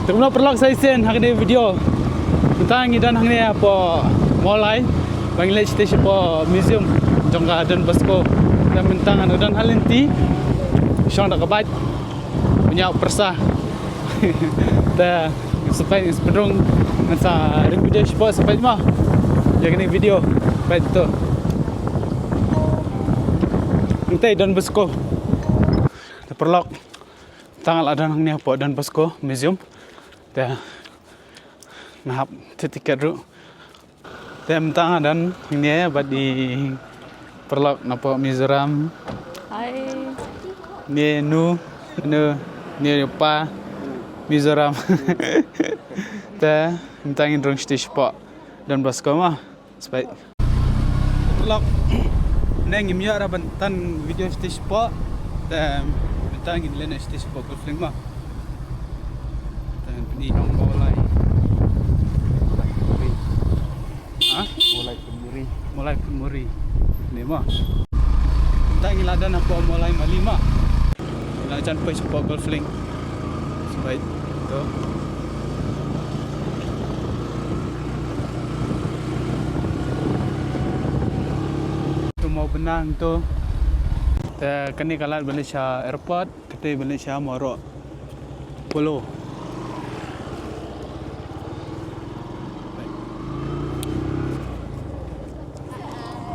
Terima perlak saya sen hari ni video. Tentang idan hari ni apa mulai Bangladesh station apa museum jong garden Bosco dan bentang dan halinti syang dak kebat punya persah. Ta sampai sebelum masa ring video sport sampai mah. Jadi ni video baik tu. Nanti dan Bosco. Perlak tanggal ada nang ni apa dan Bosco museum. Dah nahap tiket ru. Tem tang dan ini ya bad di perlak napa Mizoram. Hai. Ni ni pa Mizoram. Dah tangin rong stage pak dan Bosco mah sebaik. Perlak neng imya ra bantan video stage pak dan tangin lena stage pak golfing mah. Ni nong mulai. Ah, mulai kemuri. Ni mah. Tak ngiladan apa mulai malima. Nak jangan pergi support golfing. Sebaik tu. Tu mau benang tu. Kini kalau Malaysia airport, kita Malaysia Morok Polo.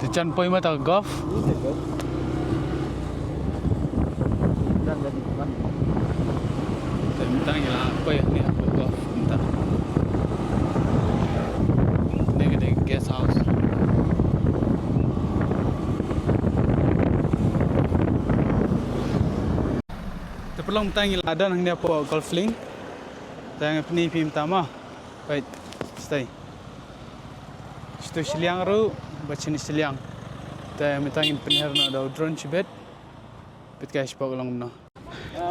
Jangan pergi mata golf. Tentang ialah apa ya ni apa golf entah. Ni kita guest house. Terpelang tentang ialah ada nang ni apa golf link. Tang ni film pertama. Baik, stay. Situ Siliang ru baca ni Siliang. Kita mitangin penher na daw drone chibet. Pit guys pa lang muna.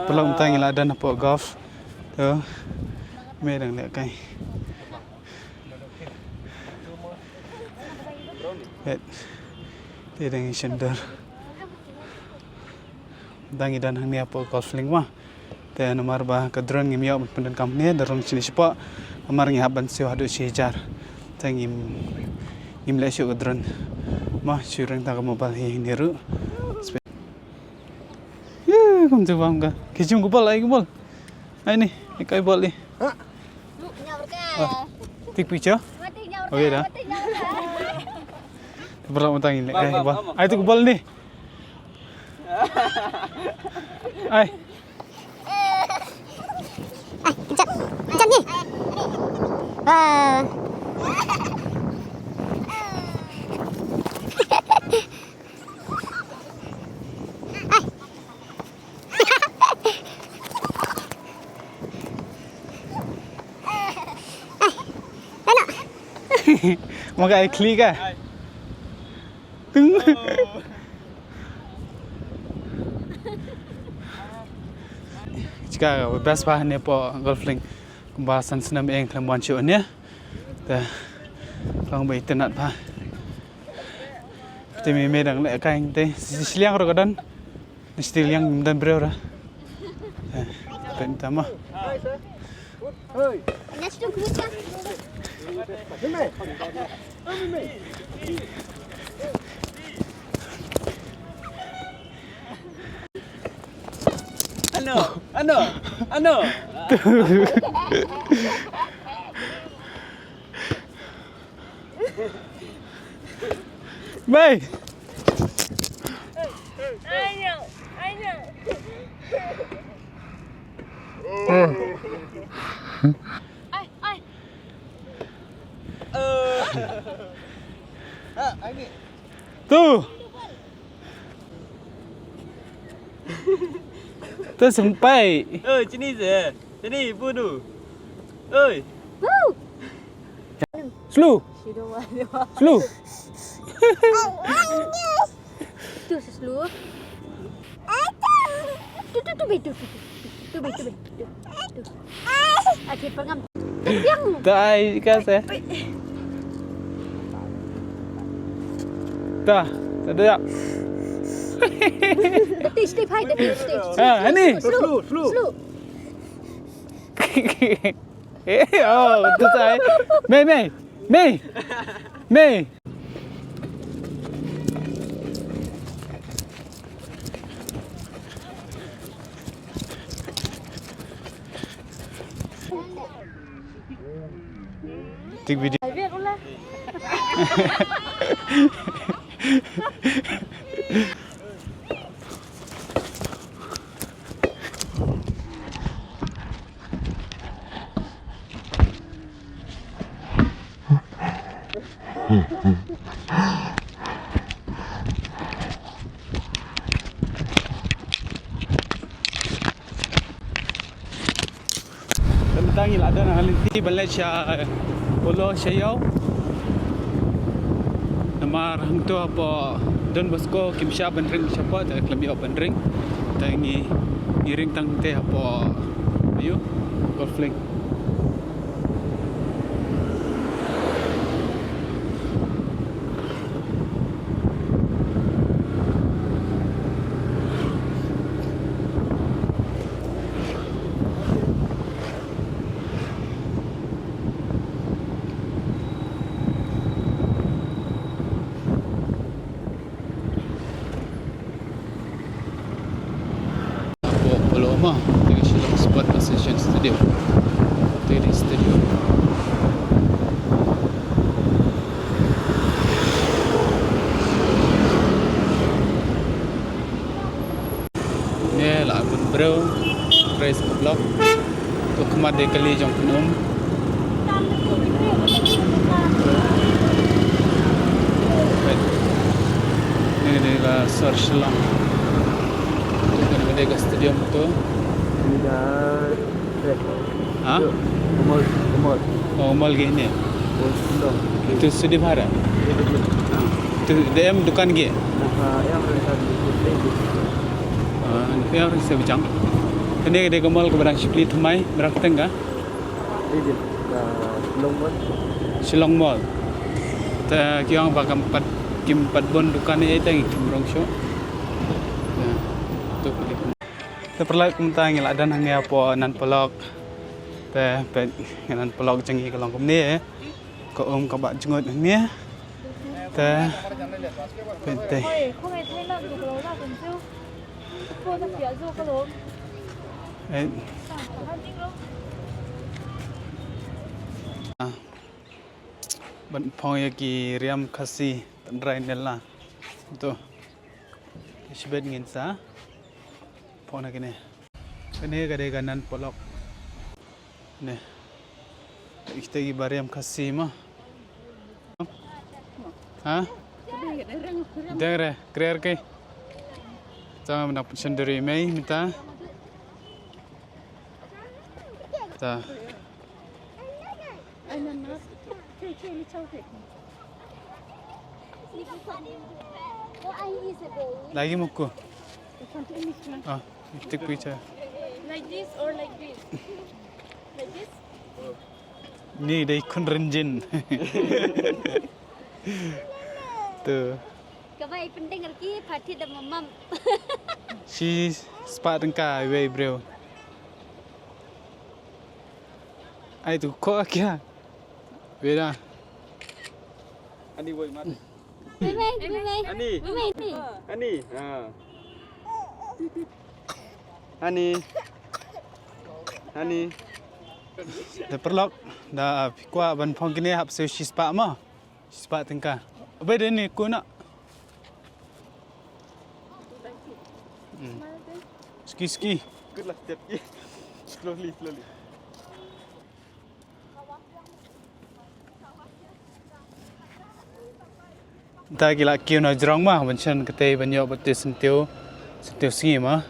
Pelang mitangin ada na po golf. Tu merang lek kai. Bet. Dia dengan sender. Dangi dan hang ni apa golf link mah. Te nomor bah ke drone ngim yaw pendan company darong sini sipa. Amar ngi haban siu hadu sijar. Tangim imlek siu ke drone. Mah curang tak mobile ini ru. Ya, kamu tu faham ke? Kicim kubal lagi kubal. Ini kai bol ni. Lu nyaur ke? Take picture. Okey dah. Berapa matang ini? Kubal. Ai tu kubal ni. Ai. Macam ni. Maka ai klik ah. Jika bebas bahan ni po golf link pembahasan senam eng kelambuan cium ni. Dah lang bayi tenat bah. Kita memang lek kain teh siliang rokadan. Siliang dan berapa? Pentama. Oi. Next tu kucing. Ano. Baik. I know. Ai. Tu. Tu sampai. Sini je. Sini budu. Oi. Woo. Slow. Slow. Tu seslu. Tu betul. Tu. Okey, pengam. Yang. Tai kasih. Dah. Tak ada. Stage, hai, stage. Ah, ini. Slow. Oh, betul saya. Mei. Tik video. Phải viết luôn lên. Tentang iladan halinti Malaysia Pulau Siau. Nama orang tu apa Don Bosco Kimsha Bandring siapa tak kelebih Bandring. Tangi ngiring tang teh apa ayo golfling. Pulau Omar dengan Shillong Sport Association Stadium. Tadi stadium. Ni lah bro, race block. Tu kemat dia kali jong penom. Ni dia Sir Shillong. Ada ke stadium tu. Ini dah Ha? Umur Oh, mall gini. Sudah. Itu stadium hara. Tu DM dukan ge. Yang rentan Yang orang saya bincang. Ini dia ke mall ke barang Shipli Thumai, Merak Tengah, Ini Longmon. Shillong Mall. Ta kiang bakam kim 4 bon dukan ni tang kim rong show. Tu pilih. Te perlak tentang iladan hang apa nan pelok. Te pe nan pelok jangi kalong kum ni. Ko ka ba jengot ni. Te pe. Không hề thấy lợn của lỗ ra cần siêu. Cô ta phía dù có lỗ. Eh Hai tiếng luôn. ban phong ki riam khasi tandrai nella. Tu. Sibet ngin sa. Phong kini. Ini gade ganan polok. Ni. Kita gi bariam khasi mah. Ha? Dere, kreer ke. Ta nak sendiri mai minta. Ta. Lagi muku. Ah, tik picture. Like this or like this? Like this? Ni dai kun renjin. Tu. Kawai penting lagi parti dah mamam. Si spat engka we bro. Ai tu ko kya? Beda. Ani boy mat. Mei. Ani. Mei ni. Ani. Ani. Da perlok da kwa ban phong kini hap se si spat ma. Si spat engka. Beda ni ko nak. Ski. Good lah step. Slowly. Ta gila kiu na jrong ma banchan kate banyo batte sentiu ski ma.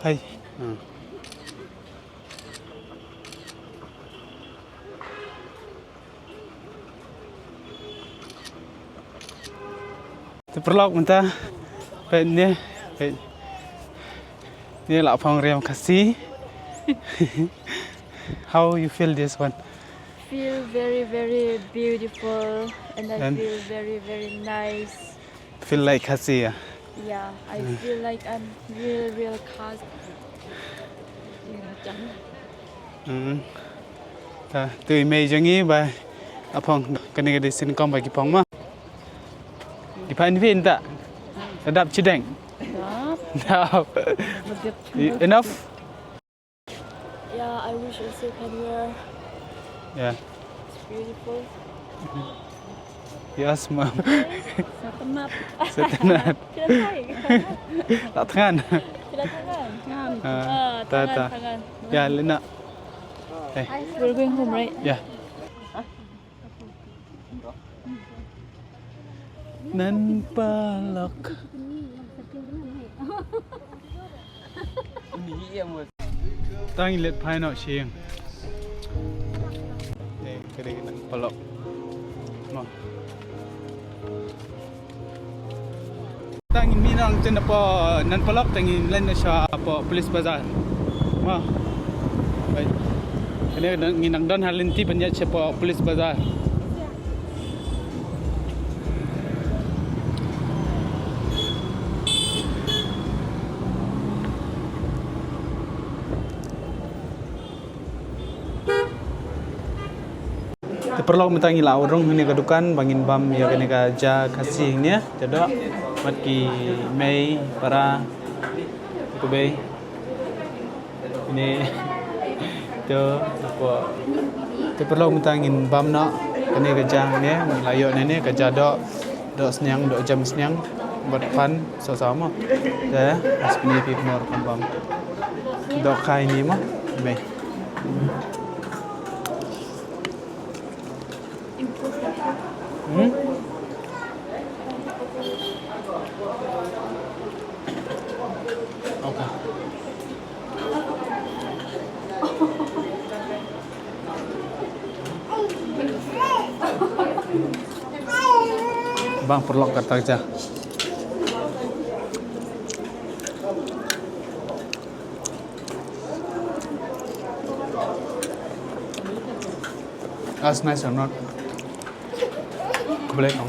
Hai. Tu perlok mentah. Pen ni. Ni lah phong riam khasi. How you feel this one? Feel very, very beautiful and I And- feel very, very nice. Feel like khasi ya. Yeah, I feel like I'm real cast. Ta tui mei jangi ba apong kene ke sin kom ba ki pong ma di pan vin ta sedap cideng Yeah. enough Yeah, I wish also can wear. yeah It's beautiful. yes ma Setemap. setenat Tidak tahu. tak tangan Tidak tangan. ta ta Tangan. ya lena We're going home, right? ya nan palak tang let phai no chieng cái đây nan palak ma tangin minang chen po nan palak tangin len sa po police bazar ma baik ini nginang dan halinti banyak po police bazar perlu mentangi laurung ini kedukan bangin bam ya kene ja kasihnya jadok mat ki mei para ku be ini to apa perlu mentangin bam nak kene kejang ni layo ni kerja dok senyang dok jam senyang buat fun sama ya as ni pi more bam dok kai ni mah be Okay. Bang perlu kata aja. As nice or not? Boleh dong.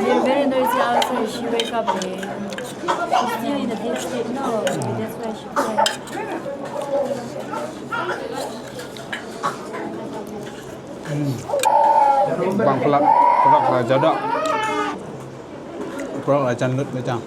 They're very noisy outside. She wake up late. She's still in the deep sleep now. That's why she cried. Bang pelak lah jadok. Pelak lah janlut macam.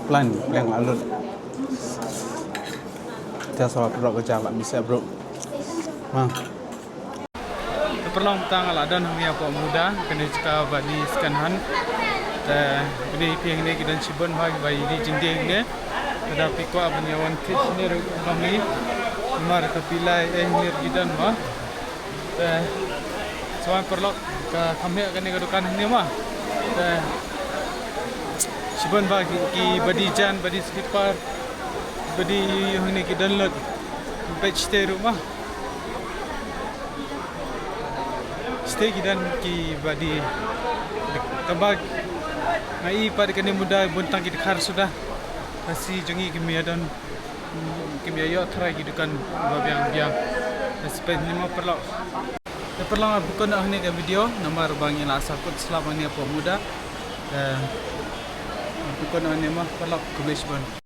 Plan yang alut. Kita soal produk kerja tak bisa bro. Mang. Perlu tang ala dan hanya apa muda kena cakap bagi skanhan. Ini piang ni kita cibun bagi di jendeng ni. Tetapi ko abang yawan fish ni kami mar kapilai ni kita mah. Soal perlu kami akan ikadukan ni mah. Cibun bagi badi jan badi skipper badi ni kita download page di rumah. Stay kita ki badi kembali ngai pada kini muda buntang kita khar sudah masih jengi kimia dan kimia yo try gitu kan biang spend ni mau perlu bukan ahni ke video nomor bangin asal pun selama ni apa muda bukan ahni mah perlu kubis ban